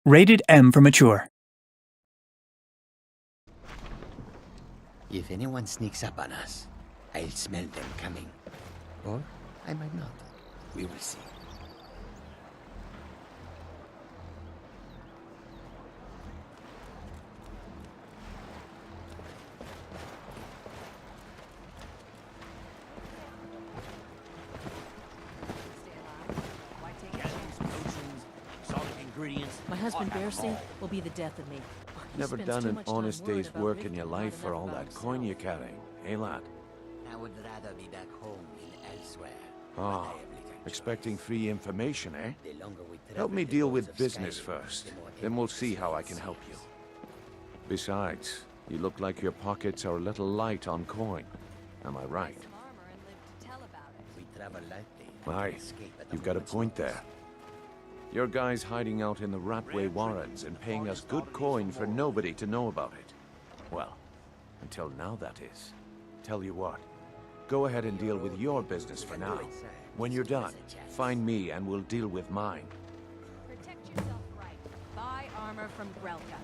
Rated M for mature. If anyone sneaks up on us, I'll smell them coming. Or I might not. We will see. My husband Bercy will be the death of me. He Never spends done too an much time honest worried day's about work in Riften your and life not for enough all about that coin himself. you're carrying, eh, lad? I would rather be back home than elsewhere. Ah, expecting free information, eh? The longer we travel, Help me the deal roads with of business Skyrim, first. the more Then we'll empty see the how I streets can help you. seem. Besides, you look like your pockets are a little light on coin. Am I right? We travel lightly. and Aye, can escape at you've a got a moment's point notice. there. Your guys hiding out in the ratway warrens and paying us good coin for nobody to know about it. Well, until now that is. Tell you what, go ahead and deal with your business for now. When you're done, find me and we'll deal with mine. Protect yourself right. Buy armor from Grelka.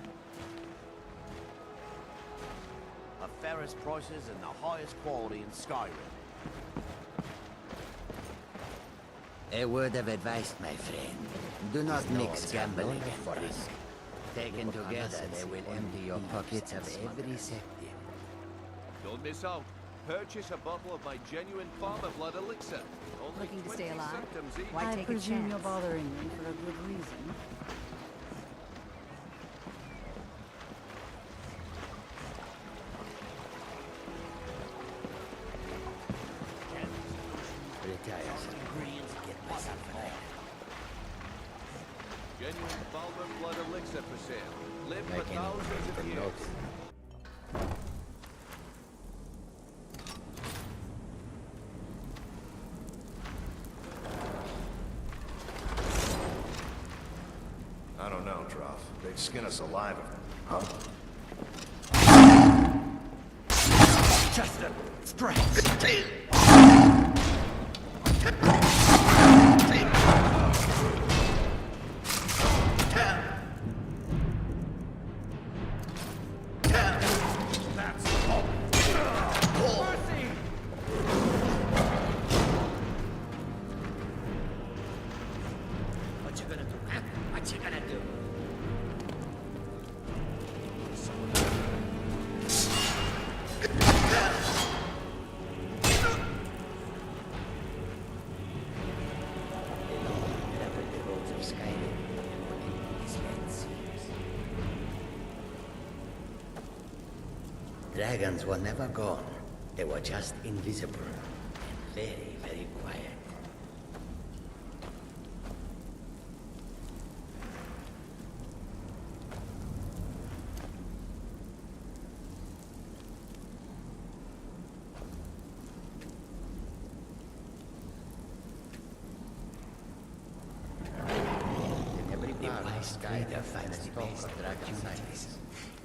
The fairest prices and the highest quality in Skyrim. A word of advice, my friend. Do not mix gambling and risk. Taken together, they will empty your pockets of every sector. Don't miss out. Purchase a bottle of my genuine farmer blood elixir. Only Looking to 20 stay alive? symptoms each. Why I take a presume you're chance? bothering me for a good reason. Retire, son. Get myself an item. Genuine farmer blood elixir for sale. Live Like for anyone thousands of even years. noticed. I don't know, Droff. They'd skin us alive. Huh? Chester, strength. What you gonna do, huh? What you gonna do? The roads of Skyrim, what this land seems. Dragons were never gone. They were just invisible and very, very quiet. Every wise guide finds the best opportunities,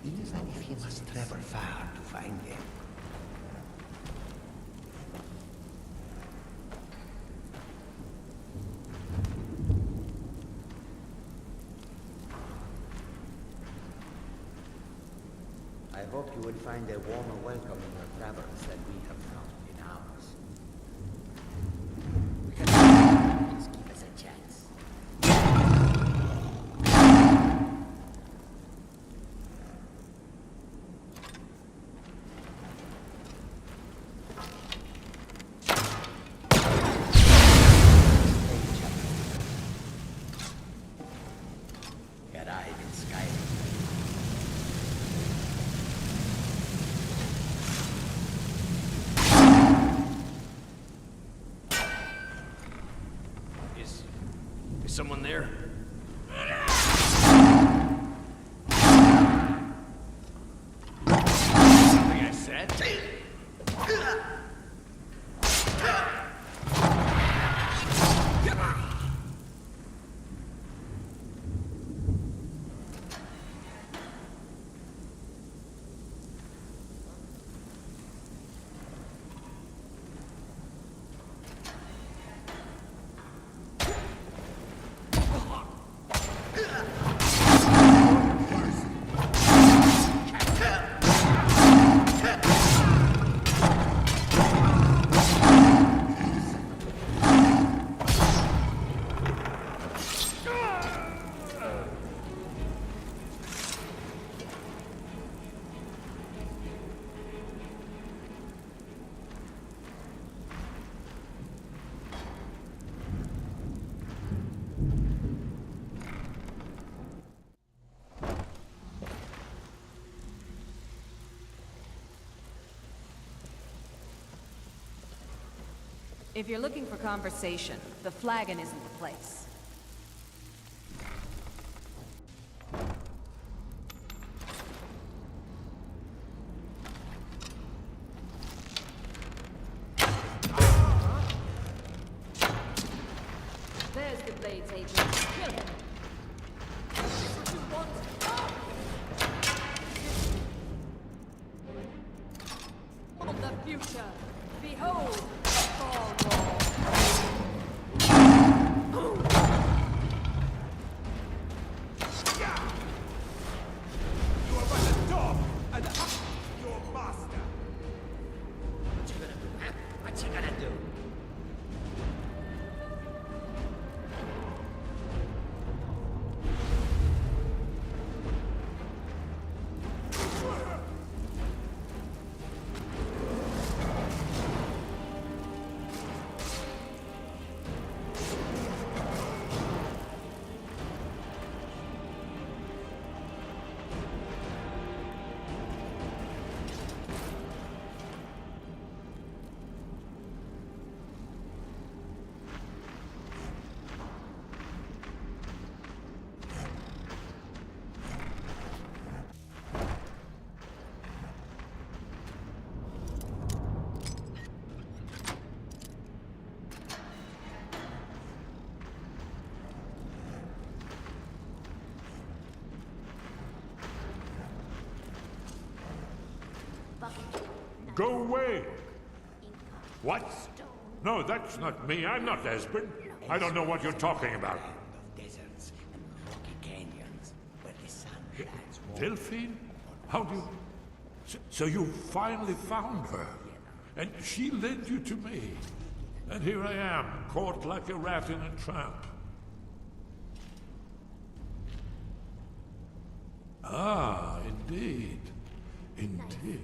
even if he must travel far to find them. I hope you will find a warmer welcome in your travels than we have found in ours. We can please give us a chance. Arrive in Skyrim. Is someone there? Something I said? If you're looking for conversation, the flagon isn't the place. There's the Blades agent. Kill him. That's what you want. Of the future. Behold the fall wall. You are but a dog, and your master. What you gonna do, huh? What you gonna do? Go away! What? No, that's not me. I'm not Esbern. I don't know what you're talking about. Land of deserts and rocky canyons where the sun shines warm. Delphine? How do you... So you finally found her? And she led you to me? And here I am, caught like a rat in a trap. Ah, indeed. Indeed.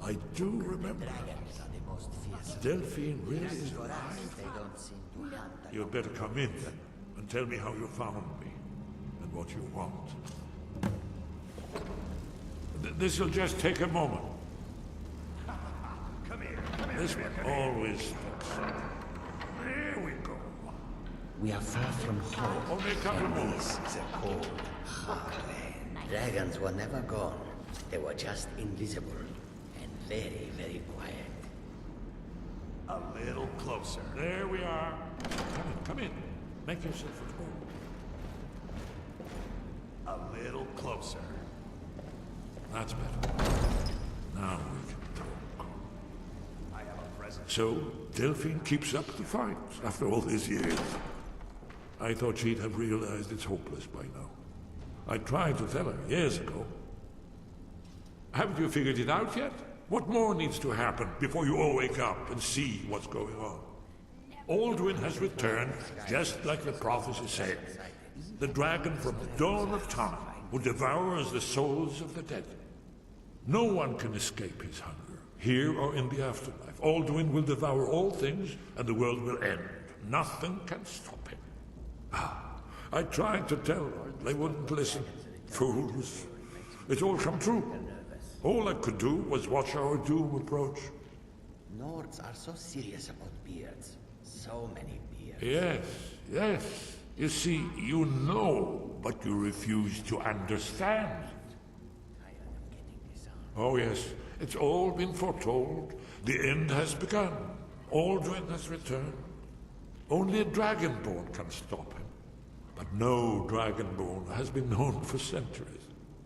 I do remember. Dragons are the most fierce. Delphine really is For alive. us, they don't seem to hunt. You'd better come in then, and tell me how you found me, and what you want. This'll just take a moment. Come here. This one always sticks. There we go. We are far from home. Only a couple and more. this is a cold, hard land. Dragons were never gone. They were just invisible and very, very quiet. A little closer. There we are. Come in. Make yourself at home. A little closer. That's better. Now we can talk. I have a present. So, Delphine keeps up the fight after all these years. I thought she'd have realized it's hopeless by now. I tried to tell her years ago. Haven't you figured it out yet? What more needs to happen before you all wake up and see what's going on? Alduin has returned, just like the prophecy said. The dragon from the dawn of time who devours the souls of the dead. No one can escape his hunger, here or in the afterlife. Alduin will devour all things, and the world will end. Nothing can stop him. I tried to tell them. They wouldn't listen. Fools. It's all come true. All I could do was watch our doom approach. Nords are so serious about beards. So many beards. Yes, yes. You see, you know, but you refuse to understand. Tired of getting disarmed. Oh yes, it's all been foretold. The end has begun. Alduin has returned. Only a dragonborn can stop him. But no dragonborn has been known for centuries.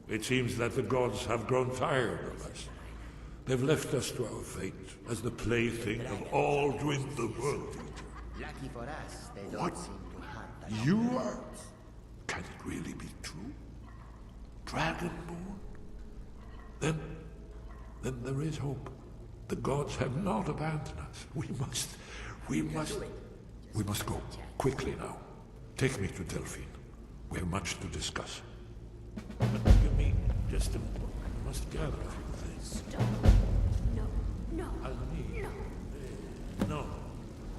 It seems that the gods have grown tired of us. They've left us to our fate as the plaything of Alduin the World Eater. Lucky for us, they What? don't seem to hunt us. You are... Can it really be true? Dragonborn? Then there is hope. The gods have not abandoned us. We must go. Quickly now. Take me to Delphine. We have much to discuss. But give me just a moment. I must gather a few things. Stop. No. No. I'll need... No.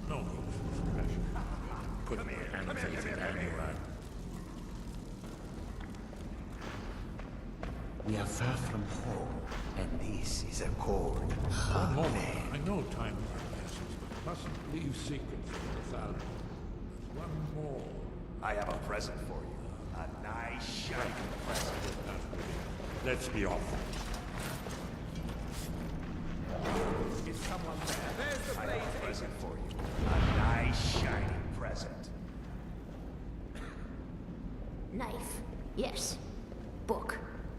No. Put me hand faith in anywhere. We are far from home, and this is a cold, One hard moment. land. I know time is of the essence, but Mustn't leave secrets from the Thalan. There's one more. I have a present for you. A nice, shiny present. Let's be off. Is someone there? There's the blade. I have a present for you. A nice, shiny present. Knife. Yes. Book.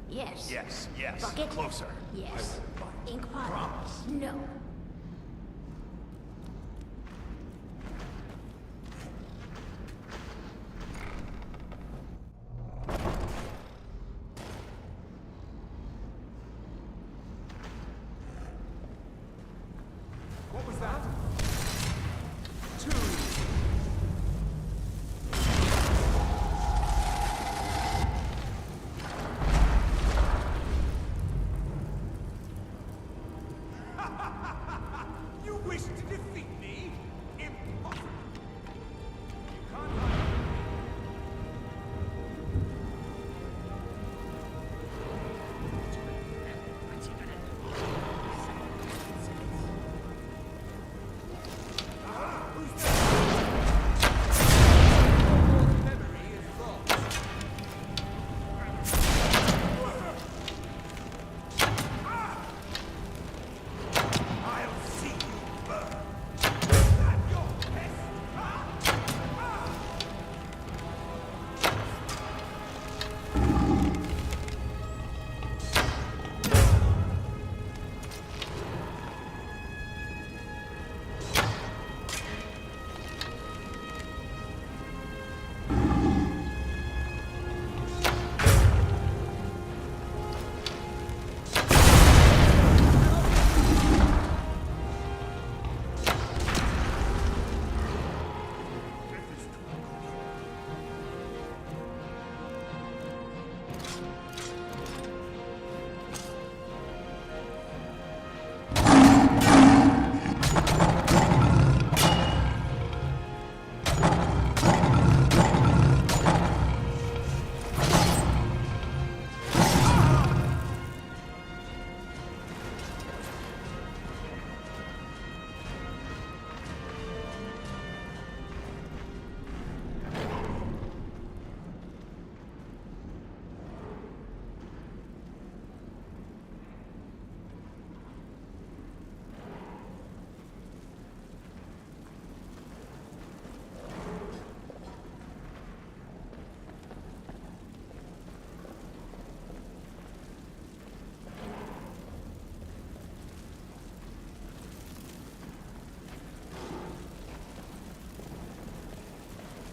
Yes. Yes, yes. Bucket? Closer. Yes. Ink pot? Promise. No. What was that? 2. You wish to defeat me? Impossible. You can't hide. Memory is lost. I'll see you burn. Is that your test, huh?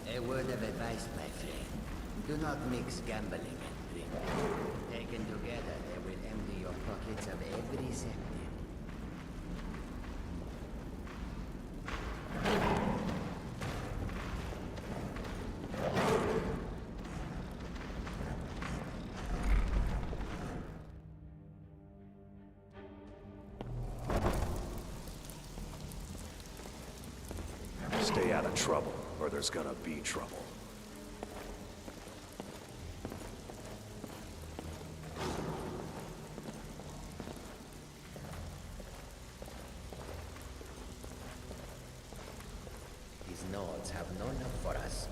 A word of advice, my friend. Do not mix gambling and drinking. Taken together, they will empty your pockets of every cent. Stay out of trouble, or there's gonna be trouble. These Nords have no love for us.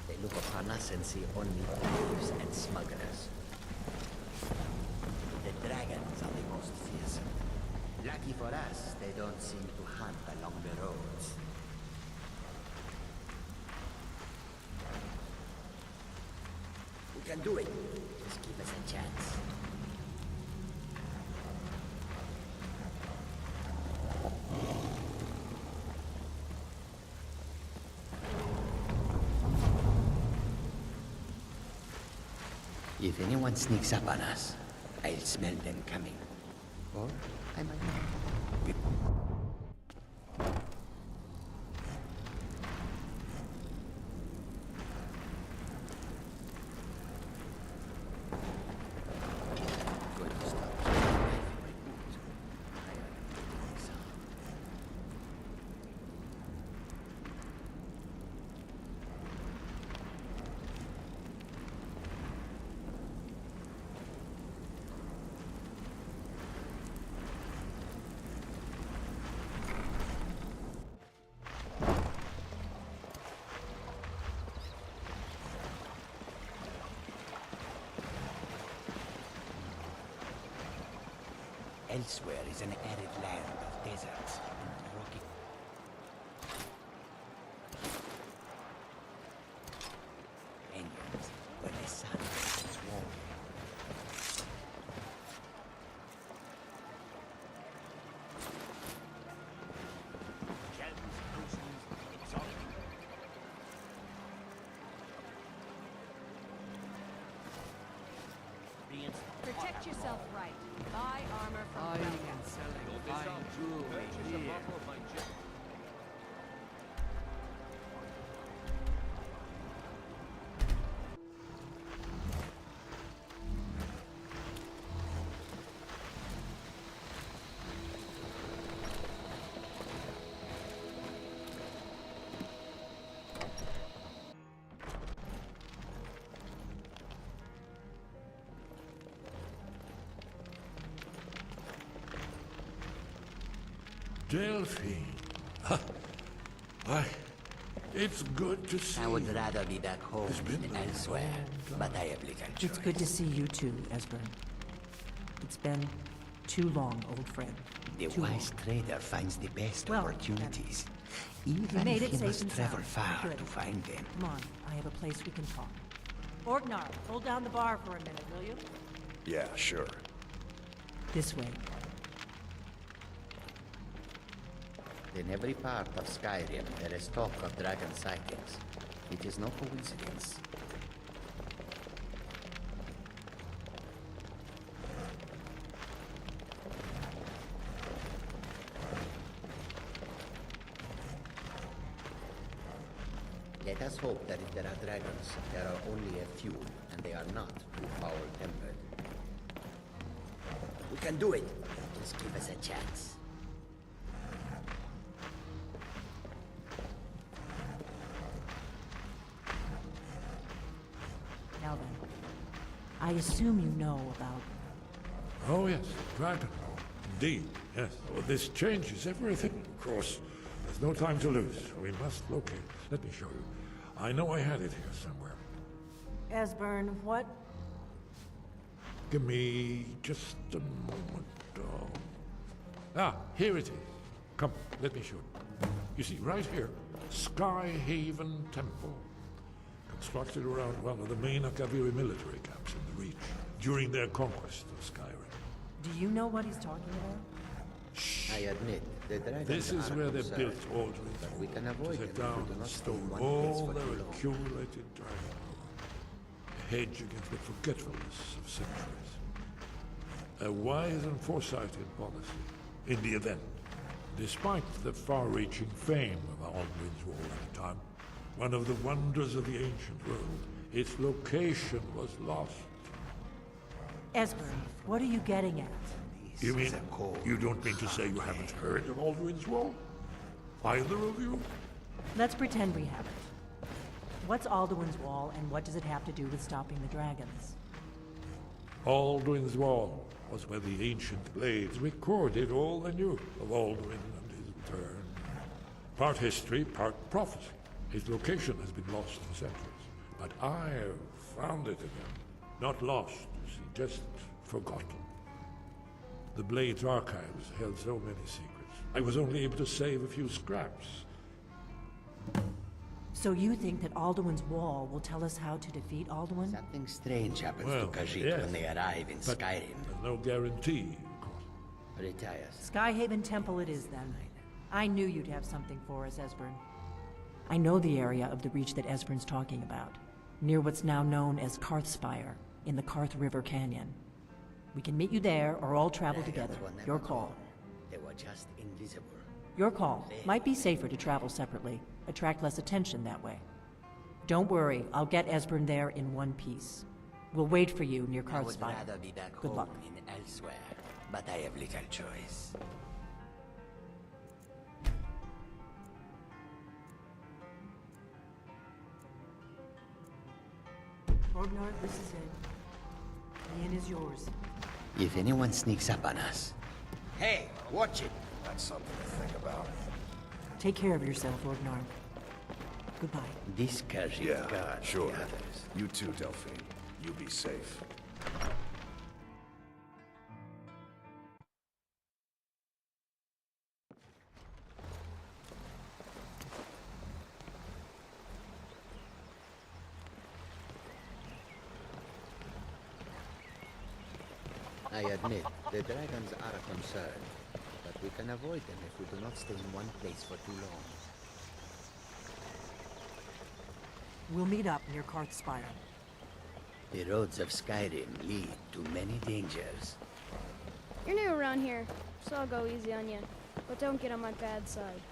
They look upon us and see only thieves and smugglers. The dragons are the most fearsome. Lucky for us, they don't seem to hunt along the roads. We can do it. Just give us a chance. If anyone sneaks up on us, I'll smell them coming. Or I might not. elsewhere is an arid land of deserts and rocky... canyons where the sun is warm. Gems, oceans, exotic. Protect yourself right. Buy armor from You'll miss out. Purchase a bottle of my Delphine. Why, it's good to see I would you. rather be back home than elsewhere, but I have little choice. It's good to see you too, Esbern. It's been too long, old friend. The Too wise trader finds the best Well, opportunities, even made if it he safe must and travel sound. far Good. to find them. Come on, I have a place we can talk. Orgnar, hold down the bar for a minute, will you? Yeah, sure. This way. In every part of Skyrim, there is talk of dragon sightings. It is no coincidence. Let us hope that if there are dragons, there are only a few, and they are not too foul-tempered. We can do it. Just give us a chance. Now then, I assume you know about... Oh, yes, dragon. Indeed, yes. Well, this changes everything, of course. There's no time to lose. We must locate. Let me show you. I know I had it here somewhere. Esbern, what? Give me just a moment. Oh. Ah, here it is. Come, let me show you. You see, right here, Skyhaven Temple. Constructed around one of the main Akaviri military camps in the Reach during their conquest of Skyrim. Do you know what he's talking about? I admit, the dragons This is are where they concerned, built Alduin. but we can avoid To them sit if we down do and not stay store in one place all for their too long. accumulated dragon power. A hedge against the forgetfulness of centuries. A wise and foresighted policy in the event. Despite the far-reaching fame of Alduin's Wall at the time, one of the wonders of the ancient world, its location was lost. Esbern, what are you getting at? You mean, you don't mean to say you haven't heard of Alduin's Wall? Either of you? Let's pretend we haven't. What's Alduin's Wall, and what does it have to do with stopping the dragons? Alduin's Wall was where the ancient blades recorded all they knew of Alduin and his return. Part history, part prophecy. His location has been lost for centuries, but I've found it again. Not lost, you see, just forgotten. The Blade's archives held so many secrets. I was only able to save a few scraps. So you think that Alduin's Wall will tell us how to defeat Alduin? Something strange happens Well, to Khajiit yes, when they arrive in but Skyrim. there's no guarantee, of course. Retires. Skyhaven Temple it is, then. I knew you'd have something for us, Esbern. I know the area of the Reach that Esbern's talking about, near what's now known as Karthspire, in the Karth River Canyon. We can meet you there, or all travel together. Dragons were never Your call. born. They were just invisible. Your call. Might be safer to travel separately. Attract less attention that way. Don't worry, I'll get Esbern there in one piece. We'll wait for you near I would Karthspire. rather be back Good home luck. than elsewhere, but I have little choice. Orgnar, this is it. The inn is yours. If anyone sneaks up on us... Hey, watch it! That's something to think about. Take care of yourself, Orgnar. Goodbye. This Khajiit Yeah, guards sure. the others. You too, Delphine. You be safe. I admit, the dragons are a concern, but we can avoid them if we do not stay in one place for too long. We'll meet up near Karthspire. The roads of Skyrim lead to many dangers. You're new around here, so I'll go easy on you. But don't get on my bad side.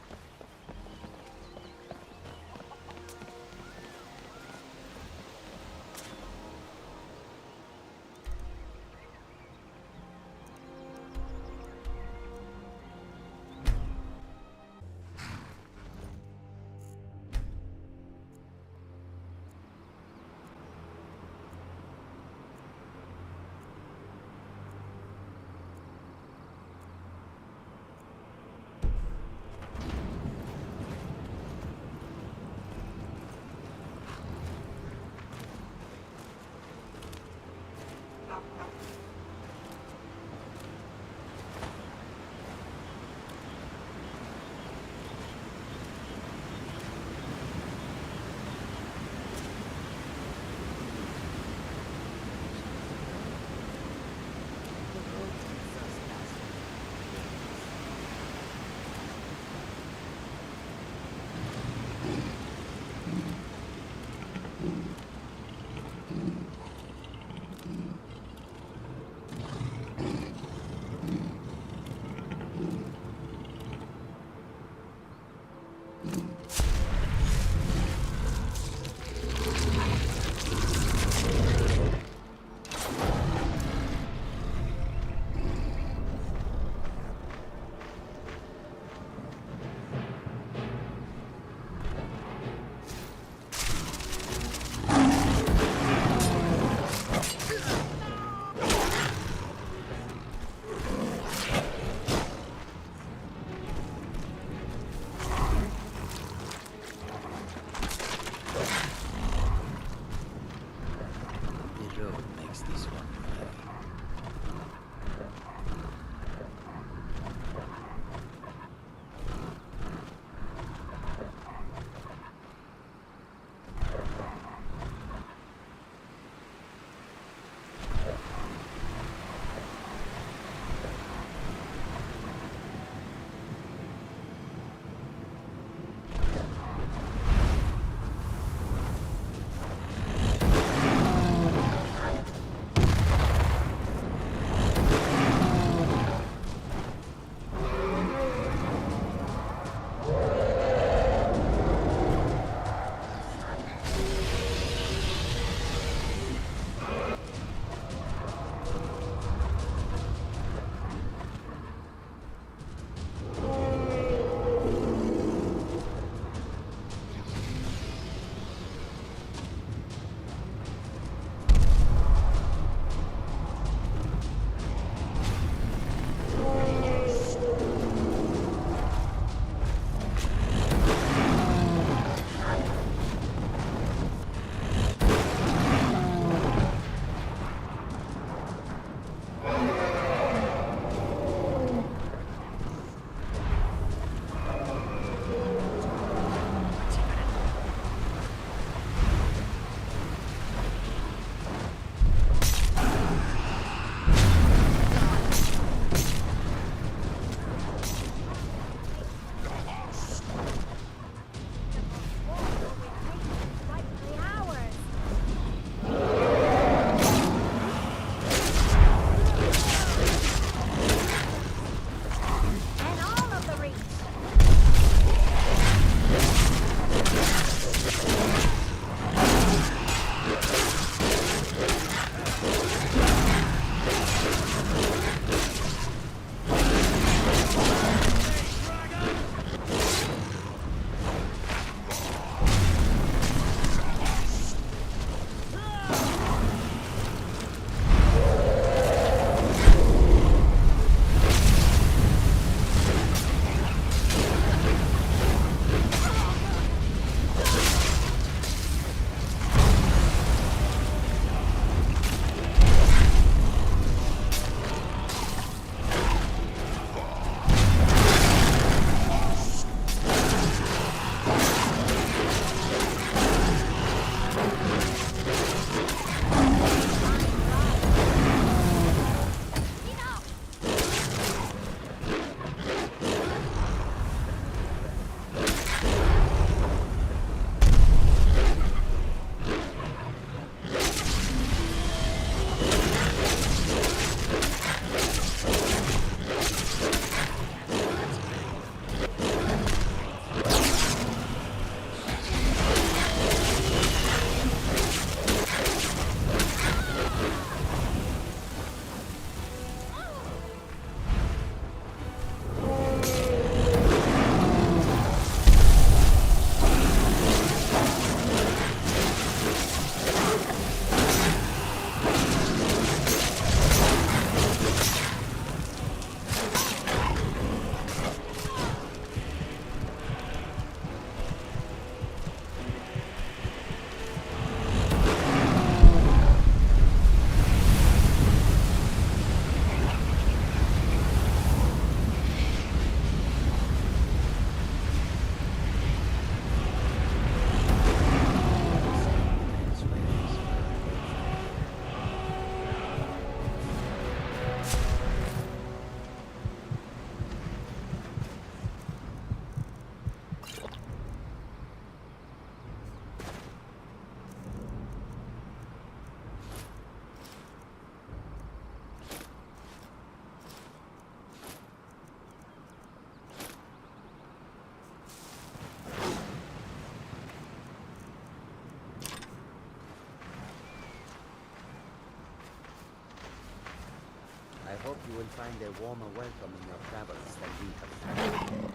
will find a warmer welcome in your travels than we have found.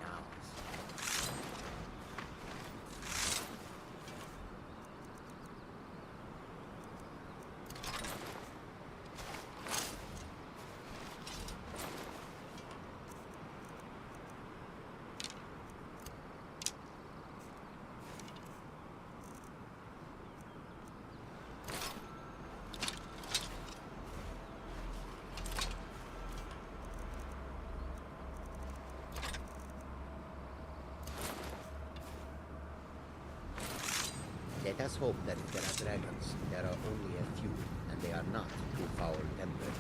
Now. Let us hope that if there are dragons, there are only a few, and they are not too foul-tempered.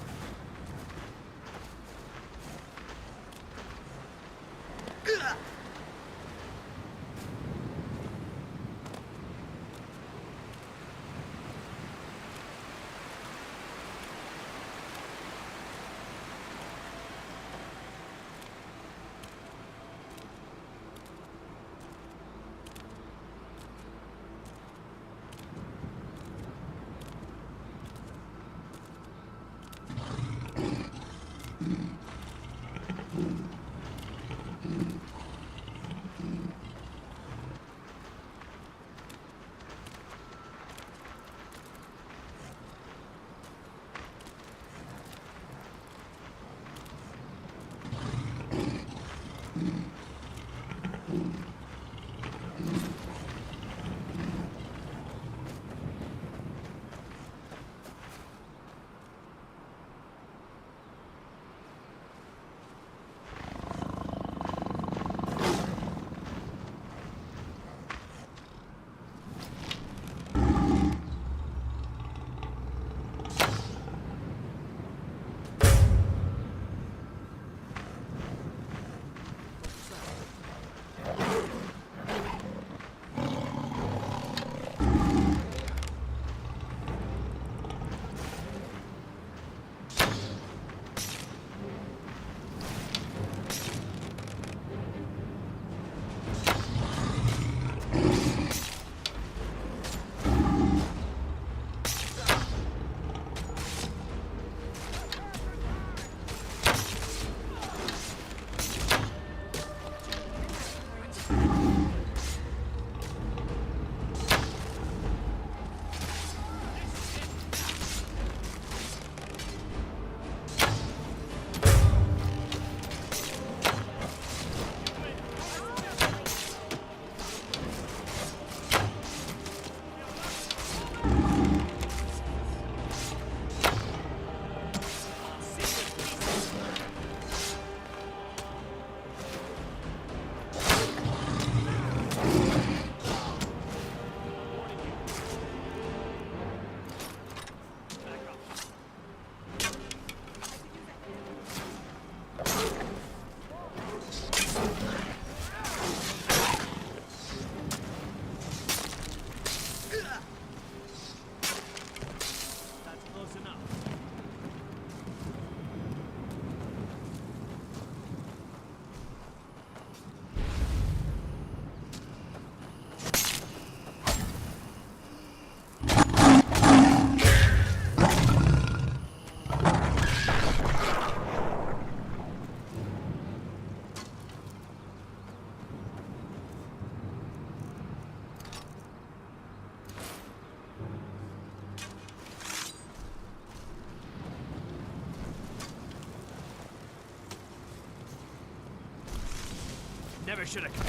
Never should have come.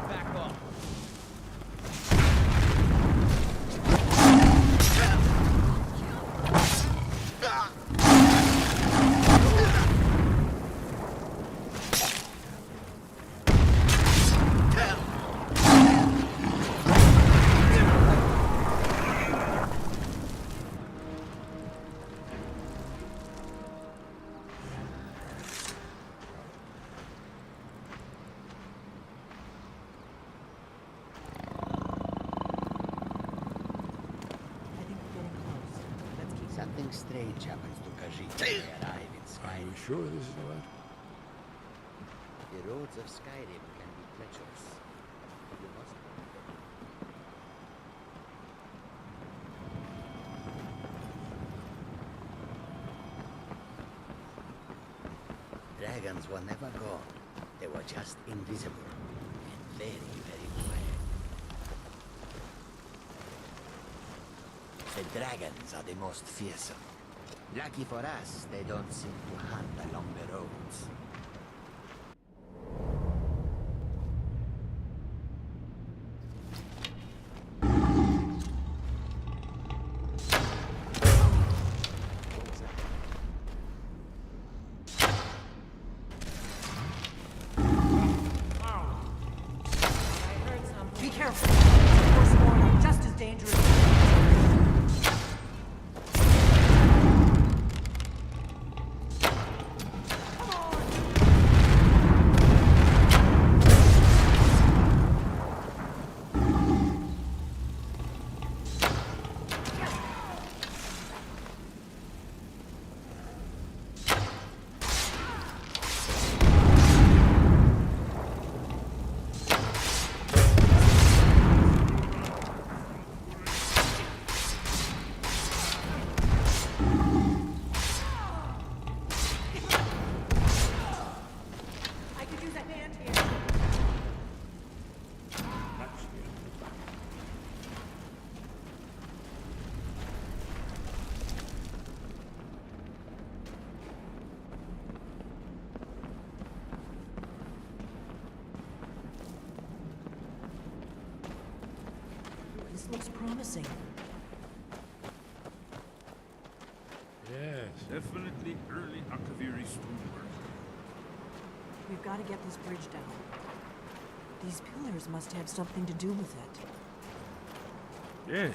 Back off. Something strange happens to Khajiit when they arrive in Are Skyrim. you sure this is the right? The roads of Skyrim can be treacherous. You must... Dragons were never gone. They were just invisible and very, very quiet. The dragons are the most fearsome. Lucky for us, they don't seem to hunt along the roads. Be careful. Forsworn are just as dangerous. This looks promising. Yes, definitely early Akaviri stonework. We've got to get this bridge down. These pillars must have something to do with it. Yes,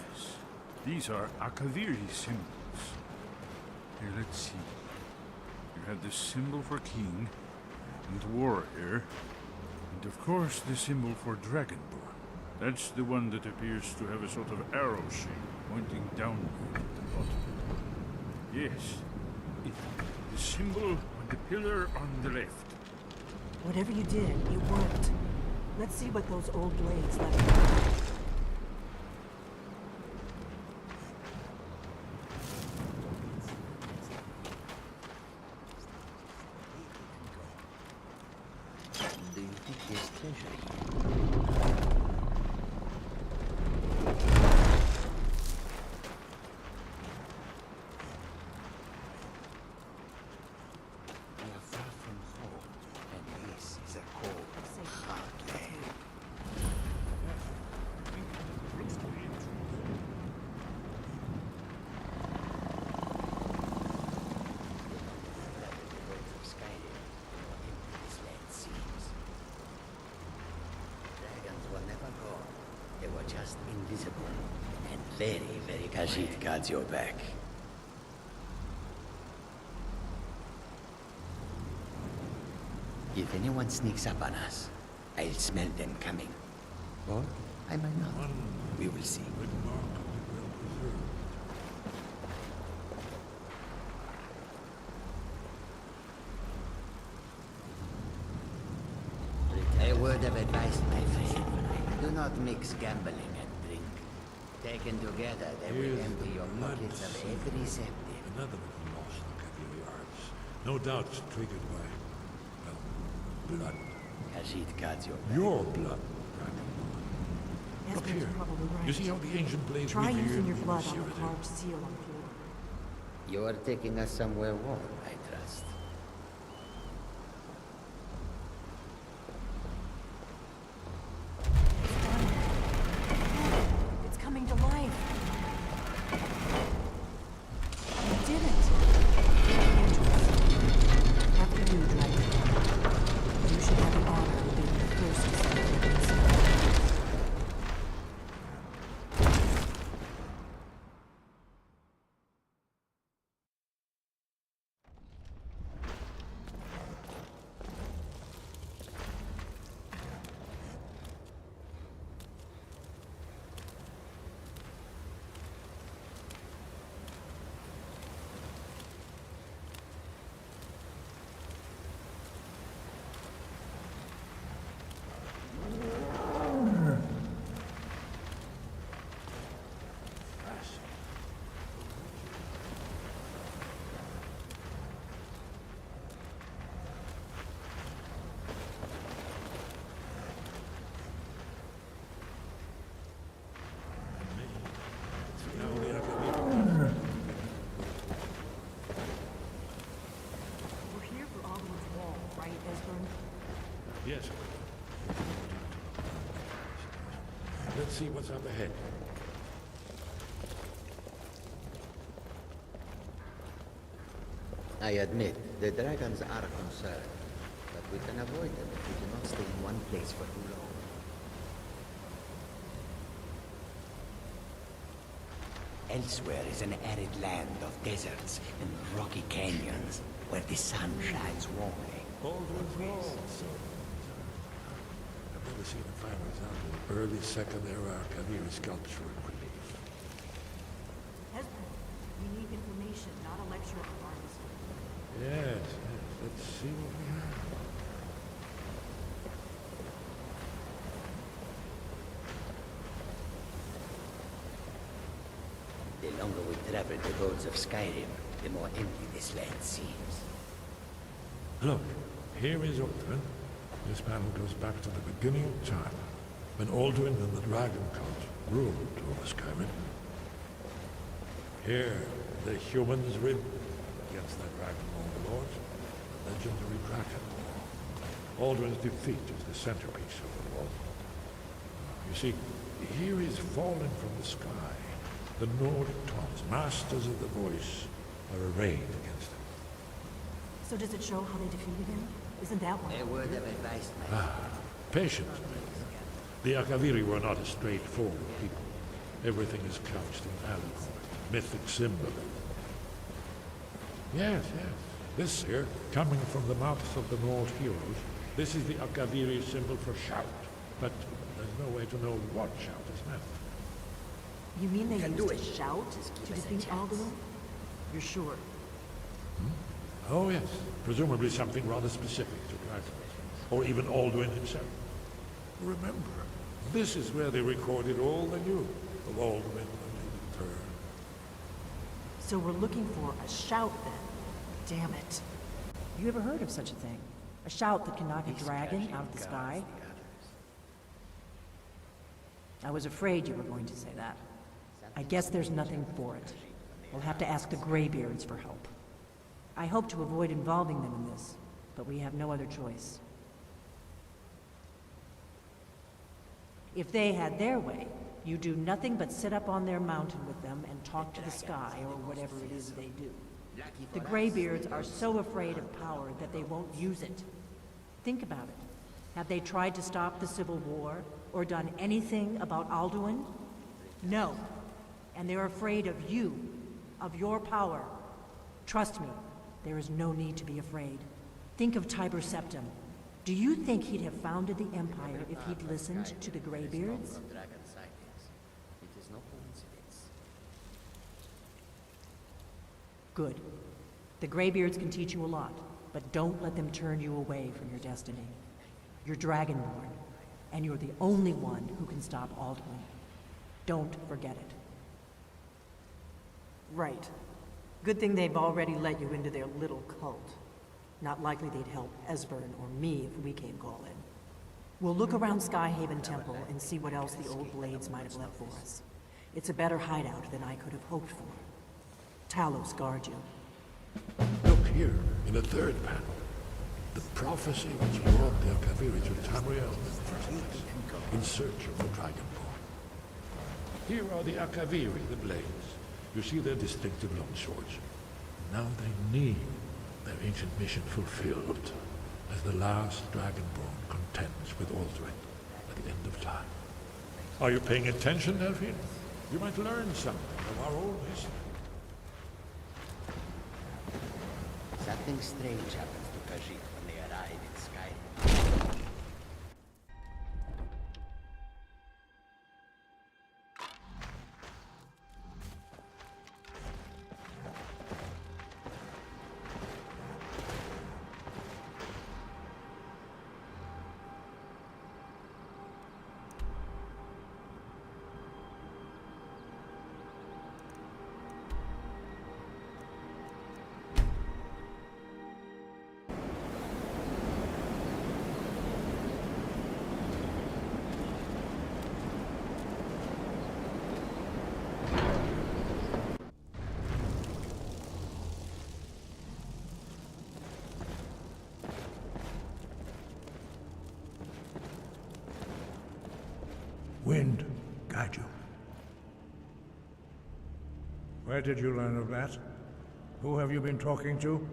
these are Akaviri symbols. Here, let's see. You have the symbol for king, and warrior, and of course the symbol for dragonborn. That's the one that appears to have a sort of arrow shape pointing downward at the bottom. Yes, the symbol on the pillar on the left. Whatever you did, it worked. Let's see what those old blades left behind. Do you think there's treasure here? We are far from home, and this is a cold, hard land. Of Skyrim, empty this land seems. Dragons were never gone. They were just invisible and very, very Khajiit guards your back. If anyone sneaks up on us, I'll smell them coming. Or I might not. We will see. A word of advice, my friend. Do not mix gambling and drink. Taken together, they will empty your pockets of every cent. Another little lost Khajiit arts. No doubt triggered by, well, blood. Khajiit guards your back. Your blood. Look Esbern's here. probably right. You see how the ancient blades Try revered using your in blood the on the Cyrodiil? carved seal on the floor. You are taking us somewhere warm, I trust. It's coming to life. You did it. After you, Dragon. You should have the honor of being the first to celebrate this. see what's up ahead. I admit, the dragons are a concern, but we can avoid them if we do not stay in one place for too long. Elsewhere is an arid land of deserts and rocky canyons where the sun shines warmly. I've never seen a fine example of early Second Era Khajiit sculpture and relief. Esbern, we need information, not a lecture on art history. Yes, let's see what we have. The longer we travel the roads of Skyrim, the more empty this land seems. Look, here is Opethfeldt. This panel goes back to the beginning of time, when Alduin and the Dragon Cult ruled over Skyrim. Here, the humans rid against their dragonborn lords, the legendary Dragon War. Alduin's defeat is the centerpiece of the war. You see, here is fallen from the sky. The Nordic Taunts, masters of the voice, are arrayed against him. So does it show how they defeated him? Isn't that one? A word of advice, my Patience, maybe. The Akaviri were not a straightforward people. Everything is couched in allegory, mythic symbolism. Yes. This here, coming from the mouths of the Nord heroes, this is the Akaviri symbol for shout. But there's no way to know what shout is meant. You mean they used a shout to defeat Alduin? You're sure? Oh yes, presumably something rather specific to dragons, or even Alduin himself. Remember, this is where they recorded all they knew of Alduin and her. So we're looking for a shout then. Damn it. You ever heard of such a thing? A shout that can knock a dragon out of the sky? I was afraid you were going to say that. I guess there's nothing for it. We'll have to ask the Greybeards for help. I hope to avoid involving them in this, but we have no other choice. If they had their way, you do nothing but sit up on their mountain with them and talk to the sky, or whatever it is they do. The Greybeards are so afraid of power that they won't use it. Think about it. Have they tried to stop the Civil War, or done anything about Alduin? No. And they're afraid of you, of your power. Trust me, there is no need to be afraid. Think of Tiber Septim. Do you think he'd have founded the Empire if he'd listened to the Greybeards? It is no coincidence. Good. The Greybeards can teach you a lot, but don't let them turn you away from your destiny. You're Dragonborn, and you're the only one who can stop Alduin. Don't forget it. Right. Good thing they've already let you into their little cult. Not likely they'd help Esbern or me if we came calling. We'll look around Skyhaven Temple and see what else the old blades might have left for us. It's a better hideout than I could have hoped for. Talos guard you. Look here, in the third panel. The prophecy which brought the Akaviri to Tamriel in the first place, in search of the Dragonborn. Here are the Akaviri, the blades. You see their distinctive long swords. Now they need their ancient mission fulfilled, as the last Dragonborn contends with Alduin at the end of time. Are you paying attention, Delphine? You might learn something of our old history. Something strange happens to Khajiit when they arrive in Skyrim. Wind Where did you learn of that? Who have you been talking to?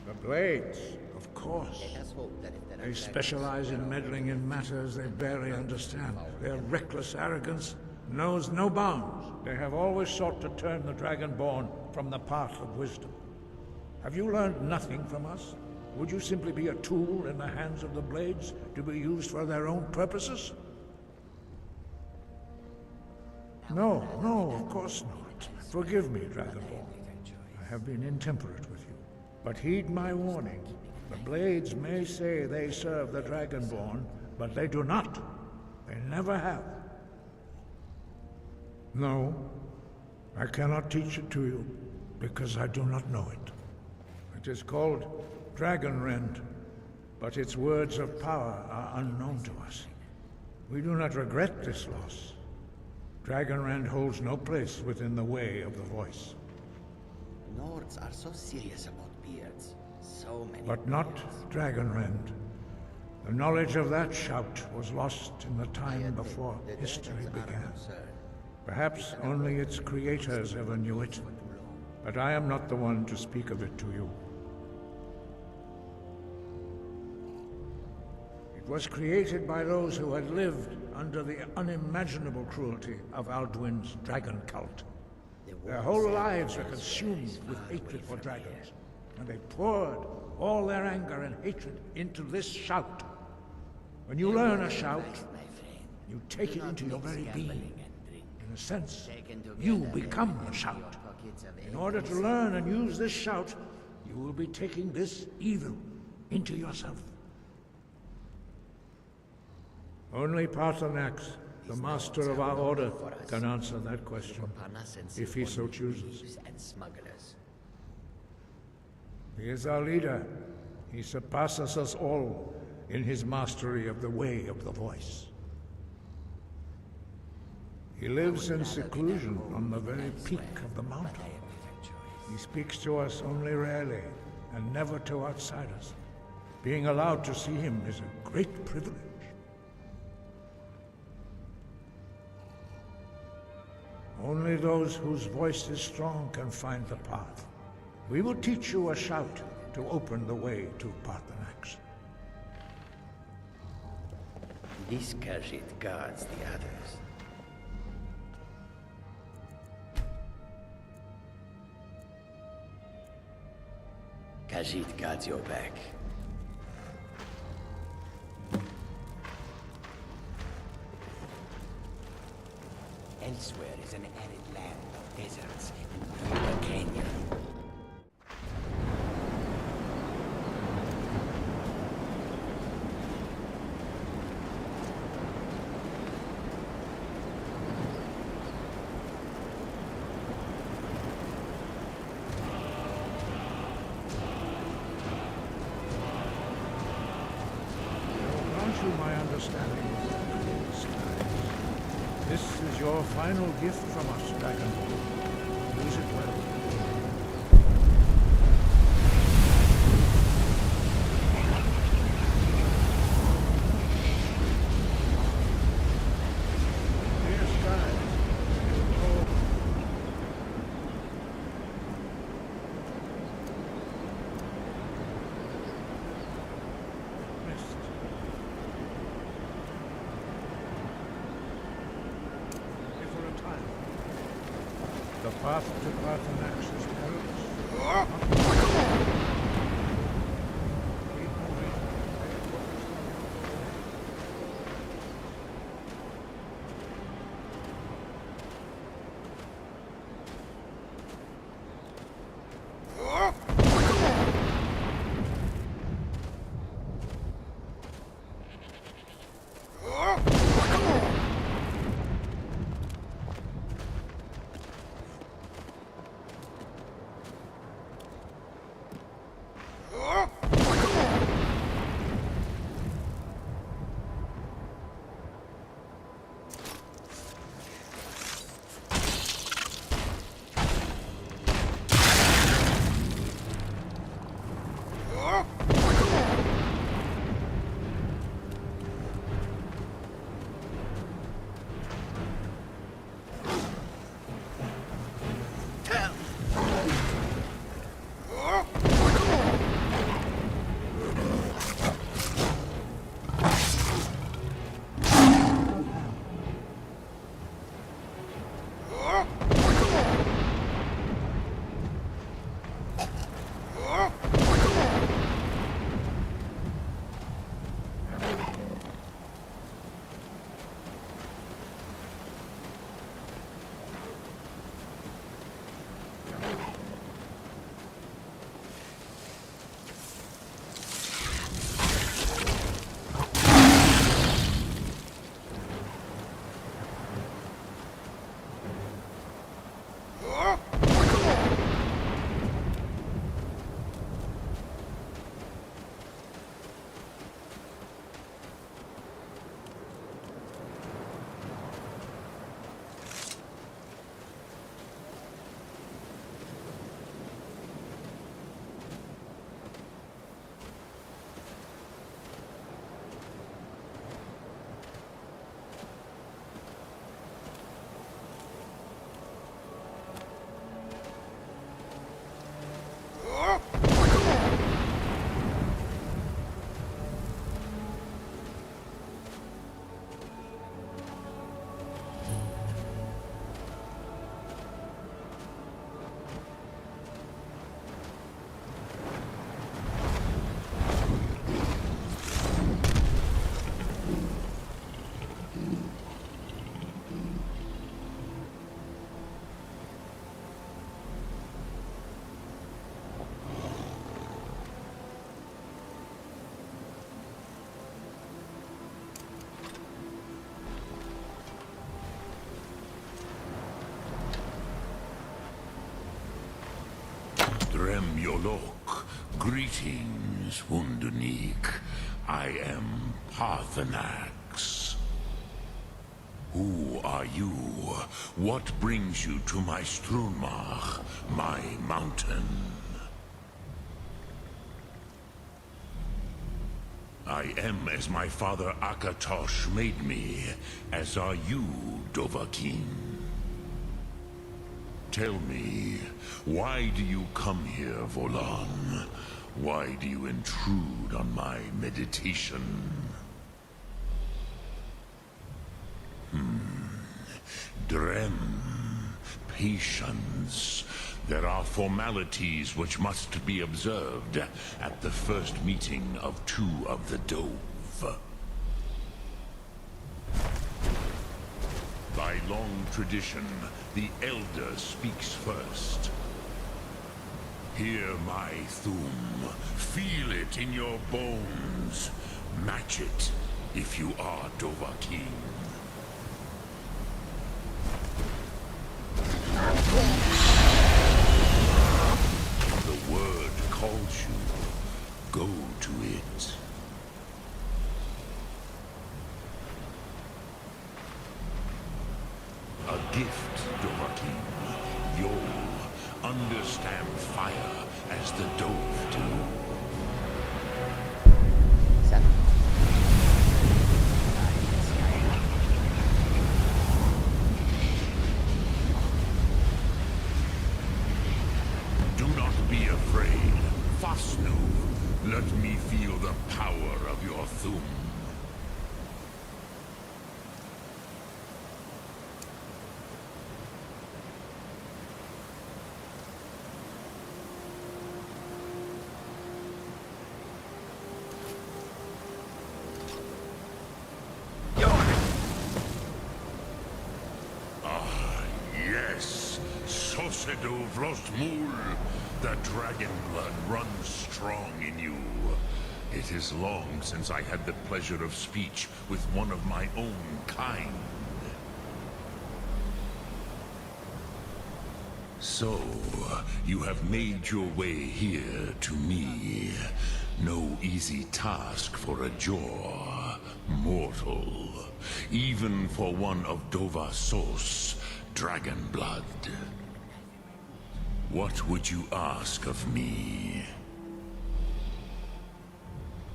The Blades, of course. They specialize in meddling in matters they barely understand. Their reckless arrogance knows no bounds. They have always sought to turn the Dragonborn from the path of wisdom. Have you learned nothing from us? Would you simply be a tool in the hands of the Blades to be used for their own purposes? No, of course not. Forgive me, Dragonborn. I have been intemperate with you. But heed my warning. The Blades may say they serve the Dragonborn, but they do not. They never have. No, I cannot teach it to you, because I do not know it. It is called Dragonrend, but its words of power are unknown to us. We do not regret this loss. Dragonrend holds no place within the way of the voice. Nords are so serious about beards. So many. But not Dragonrend. The knowledge of that shout was lost in the time before history began. Perhaps only its creators ever knew it, but I am not the one to speak of it to you. It was created by those who had lived under the unimaginable cruelty of Alduin's dragon cult. Their whole lives were consumed with hatred for dragons, and they poured all their anger and hatred into this shout. When you learn a shout, you take it into your very being. In a sense, you become the shout. In order to learn and use this shout, you will be taking this evil into yourself. Only Paarthurnax, the master of our order, can answer that question, if he so chooses. He is our leader. He surpasses us all in his mastery of the way of the voice. He lives in seclusion on the very peak of the mountain. He speaks to us only rarely, and never to outsiders. Being allowed to see him is a great privilege. Only those whose voice is strong can find the path. We will teach you a shout to open the way to Paarthurnax. This Khajiit guards the others. Khajiit guards your back. Elsewhere is an arid land of deserts and river canyon. My understanding of the skies. This is your final gift from us, Dragonborn. Use it well. Clear skies. The path to Paarthurnax is perilous. Yolok. Greetings, Wundernik. I am Paarthurnax. Who are you? What brings you to my Strunmach, my mountain? I am as my father Akatosh made me, as are you, Dovahkiin. Tell me, why do you come here, Volan? Why do you intrude on my meditation? Drem. Patience. There are formalities which must be observed at the first meeting of two of the Dove. By long tradition, the Elder speaks first. Hear my Thum. Feel it in your bones. Match it if you are Dovahkiin. The word calls you. Go to it. A gift, Dovahkiin. You'll understand fire as the Dove do. Do not be afraid. Fasnu, let me feel the power of your Thum. The dragon blood runs strong in you. It is long since I had the pleasure of speech with one of my own kind. So, you have made your way here to me. No easy task for a Jor, mortal. Even for one of Dovahsos, dragon blood. What would you ask of me?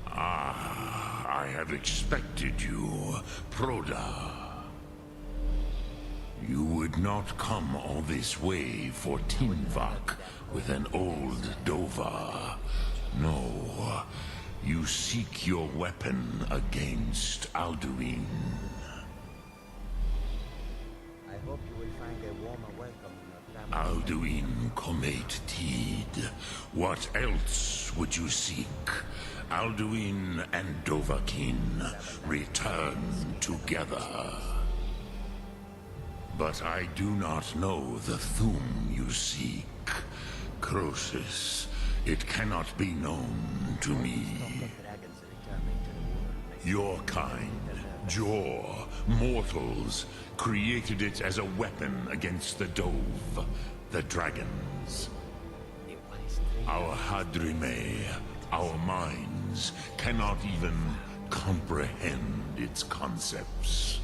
Ah, I have expected you, Proda. You would not come all this way for Tinvak with an old Dova. No, you seek your weapon against Alduin. I hope you will find a warmer welcome. Alduin Comate Teed. What else would you seek? Alduin and Dovahkiin return together. But I do not know the Thum you seek. Croesus, it cannot be known to me. Your kind, Jor, mortals, created it as a weapon against the Dove, the dragons. Our Hadrime, our minds, cannot even comprehend its concepts.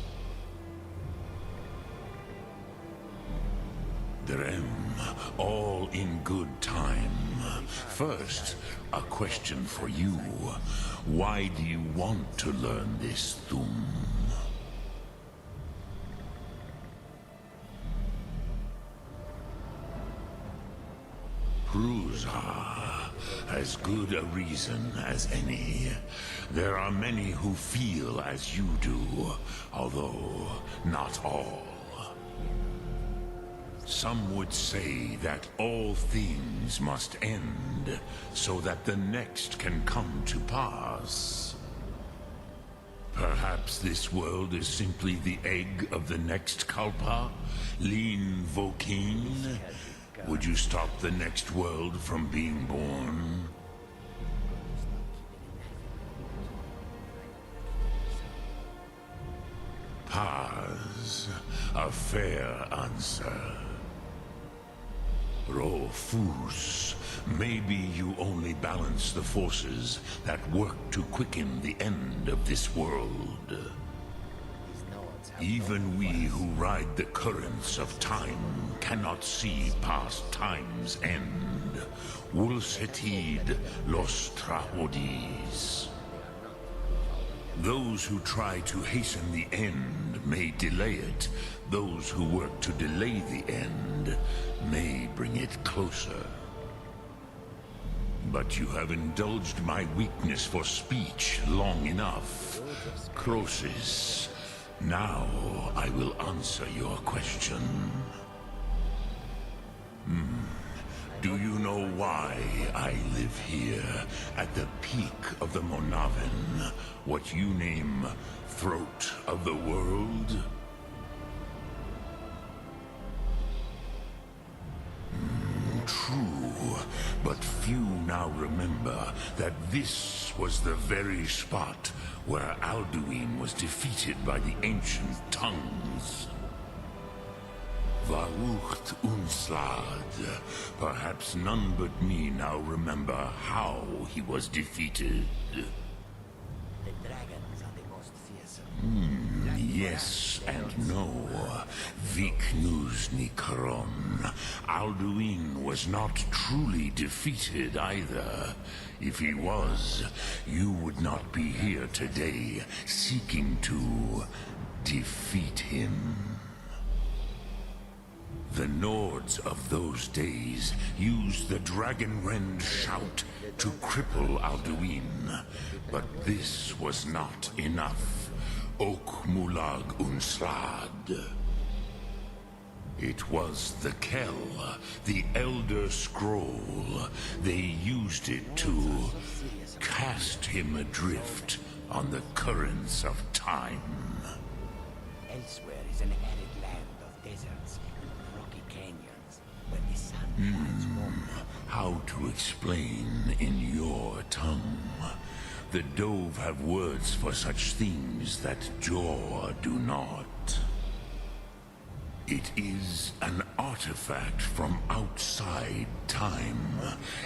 Drem, all in good time. First, a question for you. Why do you want to learn this Thum? Prusa, as good a reason as any. There are many who feel as you do, although not all. Some would say that all things must end, so that the next can come to pass. Perhaps this world is simply the egg of the next Kalpa? Lean Vokeen? Would you stop the next world from being born? Paz, a fair answer. Rofus, maybe you only balance the forces that work to quicken the end of this world. Even we who ride the currents of time cannot see past time's end. Wulsetid los trahodis. Those who try to hasten the end may delay it. Those who work to delay the end may bring it closer. But you have indulged my weakness for speech long enough. Croesus, now I will answer your question. Do you know why I live here, at the peak of the Monaven, what you name throat of the world? True, but few now remember that this was the very spot where Alduin was defeated by the ancient tongues. Varucht Unslad. Perhaps none but me now remember how he was defeated. The dragons are the most fearsome. Yes and no. Viknus Nikaron. Alduin was not truly defeated either. If he was, you would not be here today seeking to defeat him. The Nords of those days used the Dragonrend shout to cripple Alduin, but this was not enough. Ok Mulag Unslad. It was the Kell, the Elder Scroll. They used it to cast him adrift on the currents of time. Elsewhere is an arid land of deserts and rocky canyons where the sun shines warm. How to explain in your tongue? The Dove have words for such things that Jor do not. It is an artifact from outside time.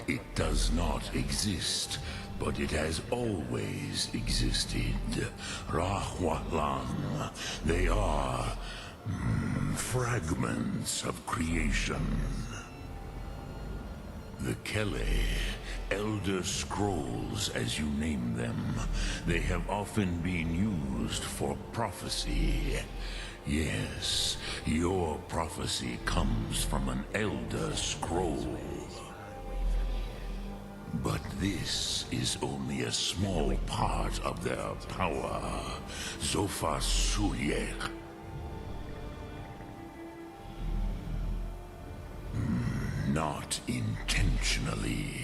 It does not exist, but it has always existed. Rahwalan. They are fragments of creation. The Kele, Elder Scrolls as you name them, they have often been used for prophecy. Yes, your prophecy comes from an Elder Scroll. But this is only a small part of their power. Zofa Suyek. Not intentionally.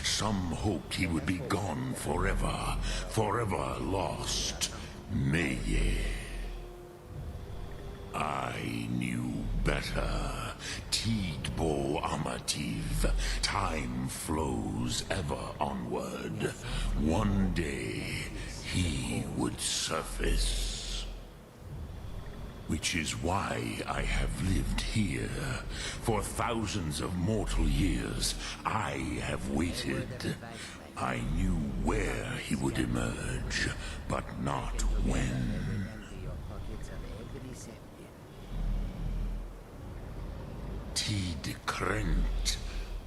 Some hoped he would be gone forever. Forever lost. Meye. I knew better. Tidbo Amativ. Time flows ever onward. One day, he would surface. Which is why I have lived here. For thousands of mortal years, I have waited. I knew where he would emerge, but not when. Tid Krent.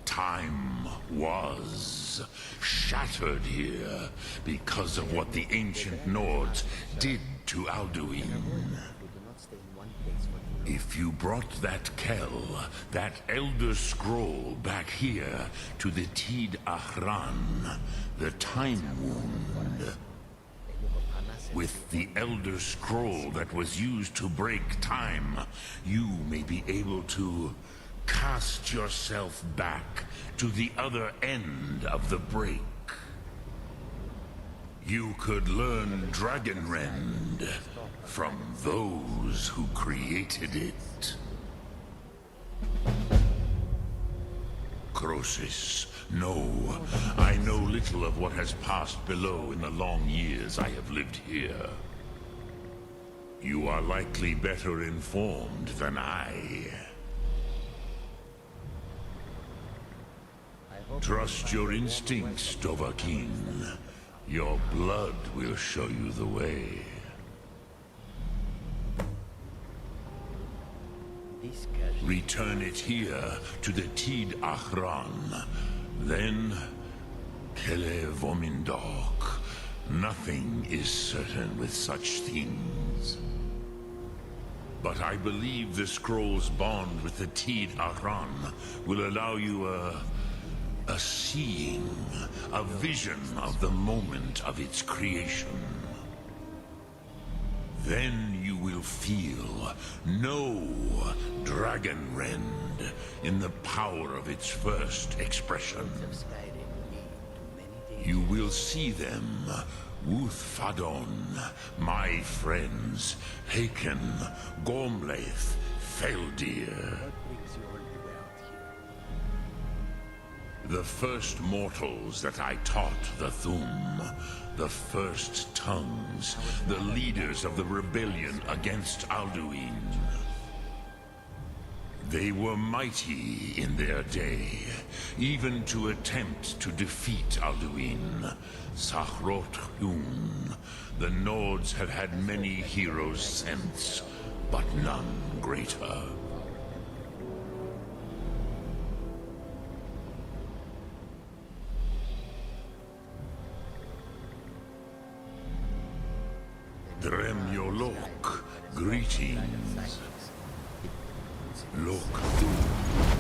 Time was shattered here because of what the ancient Nords did to Alduin. If you brought that Kell, that Elder Scroll back here to the Tid Ahran, the Time Wound, with the Elder Scroll that was used to break time, you may be able to cast yourself back to the other end of the break. You could learn Dragonrend from those who created it. Croesus, no. I know little of what has passed below in the long years I have lived here. You are likely better informed than I. Trust your instincts, Dovahkiin. Your blood will show you the way. Return it here to the Tid Achran. Then, Kele Vomindok. Nothing is certain with such things. But I believe the scroll's bond with the Tid Achran will allow you a seeing, a vision of the moment of its creation. Then you will feel, know Dragon Rend in the power of its first expression. You will see them, Wuthfadon, my friends, Haken, Gormlaith, Feldir. The first mortals that I taught the Thum, the first tongues, the leaders of the rebellion against Alduin. They were mighty in their day, even to attempt to defeat Alduin. Sakhrot Hun, the Nords have had many heroes since, but none greater. Dremyolok, greetings. Lok